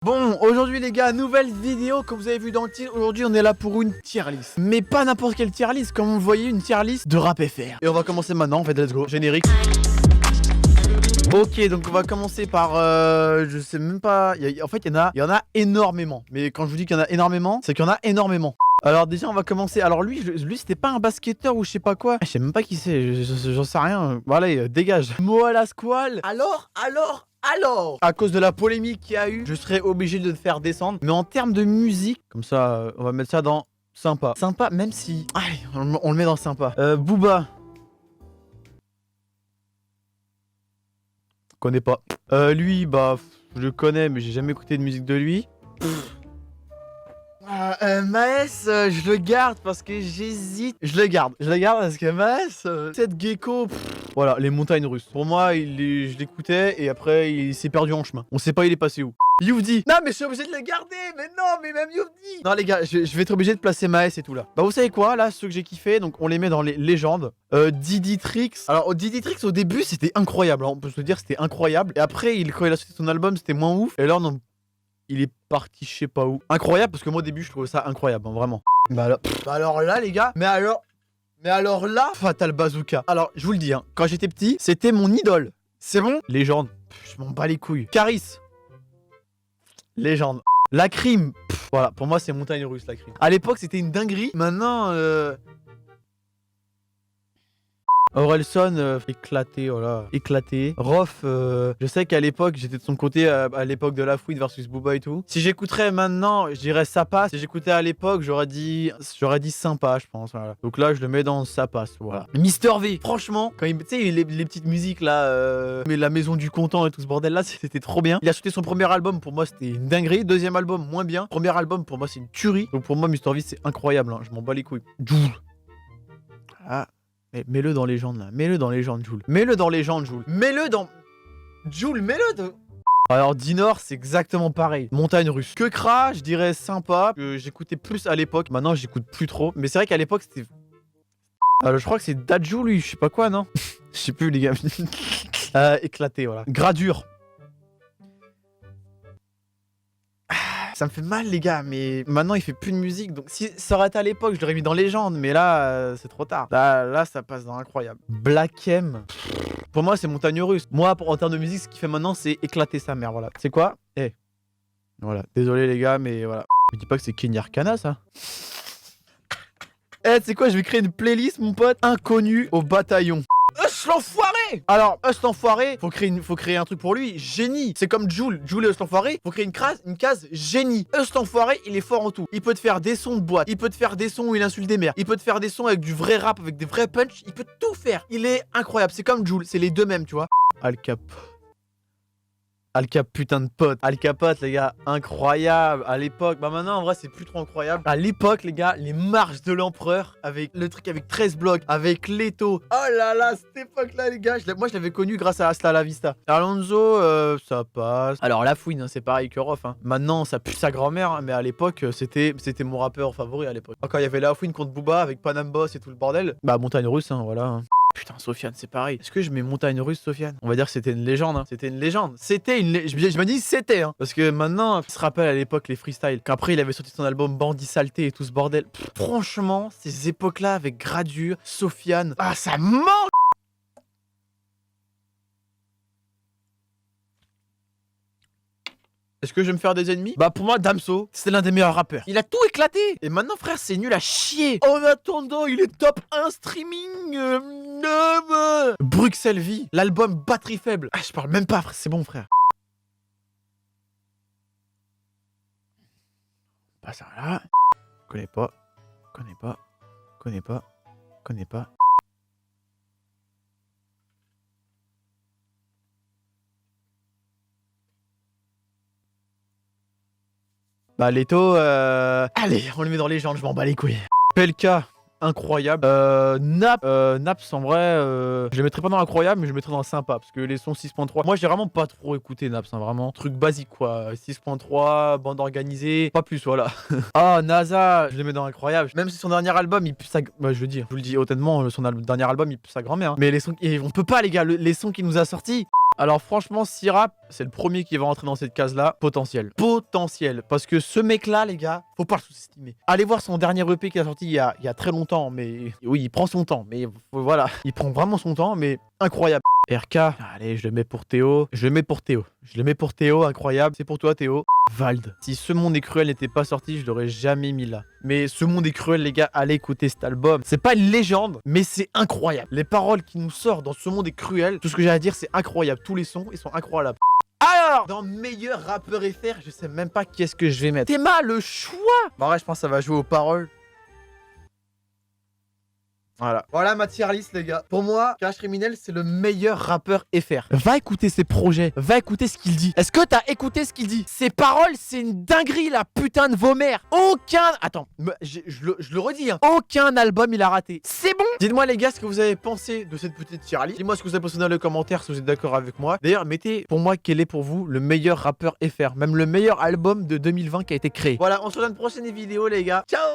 Bon, aujourd'hui les gars, nouvelle vidéo, comme vous avez vu dans le titre. Aujourd'hui on est là pour une tier list. Mais pas n'importe quelle tier list, comme vous le voyez, une tier list de rap FR. Et on va commencer maintenant, en fait, let's go, générique. Ok, donc on va commencer par, je sais même pas, en fait il y en a énormément. Mais quand je vous dis qu'il y en a énormément, c'est qu'il y en a énormément. Alors déjà on va commencer, alors lui c'était pas un basketteur ou je sais pas quoi. Je sais même pas qui c'est, j'en sais rien. Bon allez, dégage. Moala Squall. Alors à cause de la polémique qu'il y a eu, je serais obligé de le faire descendre. Mais en termes de musique, comme ça, on va mettre ça dans sympa. Sympa, même si... Allez, on le met dans sympa. Booba. Connais pas. Lui, bah, je le connais, mais j'ai jamais écouté de musique de lui. Maes, je le garde parce que j'hésite. Je le garde parce que Maes, cette gecko. Voilà, les montagnes russes. Pour moi, je l'écoutais et après, il s'est perdu en chemin. On sait pas il est passé où. Youvdi. Non, mais je suis obligé de le garder. Mais non, mais même Youvdi. Non, les gars, je vais être obligé de placer Maes et tout là. Bah, vous savez quoi, là, ceux que j'ai kiffé, donc on les met dans les légendes. Didi Tricks. Alors, Didi Tricks, au début, c'était incroyable. Hein, on peut se dire, c'était incroyable. Et après, quand il a sorti son album, c'était moins ouf. Et là, non. Il est parti je sais pas où. Incroyable parce que moi au début je trouvais ça incroyable, hein, vraiment. Bah alors là les gars, mais alors là, Fatal Bazooka. Alors je vous le dis, hein, quand j'étais petit, c'était mon idole. C'est bon. Légende. Je m'en bats les couilles. Caris. Légende. La crime. Voilà, pour moi c'est montagne russe la crime. À l'époque c'était une dinguerie. Maintenant Orelsan, éclaté, voilà, éclaté. Rof, je sais qu'à l'époque, j'étais de son côté, à l'époque de la fouine versus Booba et tout. Si j'écouterais maintenant, je dirais ça passe. Si j'écoutais à l'époque, j'aurais dit sympa, je pense. Voilà. Donc là, je le mets dans ça passe, voilà. Mister V, franchement, quand il, tu sais, les petites musiques là, mais la maison du content et tout ce bordel là, c'était trop bien. Il a sorti son premier album, pour moi, c'était une dinguerie. Deuxième album, moins bien. Premier album, pour moi, c'est une tuerie. Donc pour moi, Mister V, c'est incroyable, hein. Je m'en bats les couilles. Ah. Mets-le dans Légende là, mets-le dans Légende Jul. Mets-le dans Légende Jul. Mets-le dans... Jul, mets-le de... Alors Dinor c'est exactement pareil. Montagne russe. Kekra, je dirais sympa. Que j'écoutais plus à l'époque. Maintenant j'écoute plus trop. Mais c'est vrai qu'à l'époque c'était... Alors je crois que c'est Dadju lui, je sais pas quoi non. Je sais plus les gars. Éclaté voilà. Gradure. Ça me fait mal les gars, mais maintenant il fait plus de musique, donc si ça aurait été à l'époque je l'aurais mis dans Légende, mais là c'est trop tard. Là ça passe dans incroyable. Black M, pour moi c'est montagne russe. Moi en termes de musique ce qu'il fait maintenant c'est éclater sa mère, voilà. C'est quoi? Voilà, désolé les gars, mais voilà. Je dis pas que c'est Kenny Arcana ça. C'est quoi, je vais créer une playlist mon pote. Inconnu au bataillon. L'enfoiré. Alors, l'enfoiré, faut créer un truc pour lui. Génie. C'est comme Jul et l'enfoiré. Faut créer une case génie. L'enfoiré, il est fort en tout. Il peut te faire des sons de boîte. Il peut te faire des sons où il insulte des mères. Il peut te faire des sons avec du vrai rap, avec des vrais punch. Il peut tout faire. Il est incroyable. C'est comme Jul. C'est les deux mêmes, tu vois. Al Cap, putain de pote. Al Capote, les gars, incroyable. À l'époque, bah maintenant, en vrai, c'est plus trop incroyable. À l'époque, les gars, les marches de l'empereur, avec le truc avec 13 blocs, avec Leto. Oh là là, cette époque-là, les gars, moi, je l'avais connu grâce à Hasta la Vista. Alonso, ça passe. Alors, La Fouine, hein, c'est pareil que Rof. Hein. Maintenant, ça pue sa grand-mère, hein, mais à l'époque, c'était mon rappeur favori à l'époque. Quand il y avait La Fouine contre Booba, avec Panam Boss et tout le bordel, bah, montagne russe, hein, voilà. Hein. Putain, Sofiane, c'est pareil. Est-ce que je mets montagne russe, Sofiane? On va dire que c'était une légende. Hein. C'était une légende. Je me dis c'était. Hein. Parce que maintenant, il se rappelle à l'époque les freestyles. Qu'après, il avait sorti son album Bandit Saleté et tout ce bordel. Franchement, ces époques-là avec Gradure, Sofiane. Ah, ça manque! Est-ce que je vais me faire des ennemis? Bah pour moi Damso, c'est l'un des meilleurs rappeurs. Il a tout éclaté. Et maintenant frère c'est nul à chier. En attendant il est top 1 streaming. Bruxelles Vie, l'album Batterie Faible. Ah je parle même pas frère, c'est bon frère. Pas ça là. Connais pas. Bah Leto, allez, on le met dans les gens, je m'en bats les couilles. Pelka, incroyable. Naps, en vrai, je le mettrais pas dans incroyable, mais je le mettrais dans sympa, parce que les sons 6.3, moi j'ai vraiment pas trop écouté Naps, hein, vraiment. Truc basique quoi, 6.3, bande organisée, pas plus, voilà. Ah, NASA, je le mets dans incroyable. Même si son dernier album, il pue sa... Bah je le dis honnêtement, son dernier album, il pue sa grand-mère. Hein. Mais les sons, on peut pas les gars, les sons qu'il nous a sortis... Alors franchement, Sirap, c'est le premier qui va rentrer dans cette case-là. Potentiel. Potentiel. Parce que ce mec-là, les gars, faut pas le sous-estimer. Allez voir son dernier EP qui a sorti il y a très longtemps. Mais oui, il prend son temps. Mais voilà, il prend vraiment son temps, mais incroyable. RK, allez, je le mets pour Théo. Je le mets pour Théo. Je le mets pour Théo, incroyable. C'est pour toi, Théo. Vald. Si Ce Monde est Cruel n'était pas sorti, je l'aurais jamais mis là. Mais Ce Monde est Cruel, les gars, allez écouter cet album. C'est pas une légende, mais c'est incroyable. Les paroles qui nous sortent dans Ce Monde est Cruel, tout ce que j'ai à dire, c'est incroyable. Tous les sons, ils sont incroyables. Alors, dans meilleur rappeur FR, je sais même pas qui est-ce que je vais mettre. Théma, le choix. Bah ouais, je pense que ça va jouer aux paroles. Voilà ma tier list, les gars. Pour moi, Cash Criminel, c'est le meilleur rappeur FR. Va écouter ses projets. Va écouter ce qu'il dit. Est-ce que t'as écouté ce qu'il dit? Ses paroles, c'est une dinguerie, la putain de vos mères. Aucun... Attends, je le redis, hein. Aucun album, il a raté. C'est bon. Dites-moi, les gars, ce que vous avez pensé de cette petite tier list. Dites-moi ce que vous avez pensé dans les commentaires, si vous êtes d'accord avec moi. D'ailleurs, mettez pour moi quel est pour vous le meilleur rappeur FR. Même le meilleur album de 2020 qui a été créé. Voilà, on se retrouve dans une prochaine vidéo, les gars. Ciao.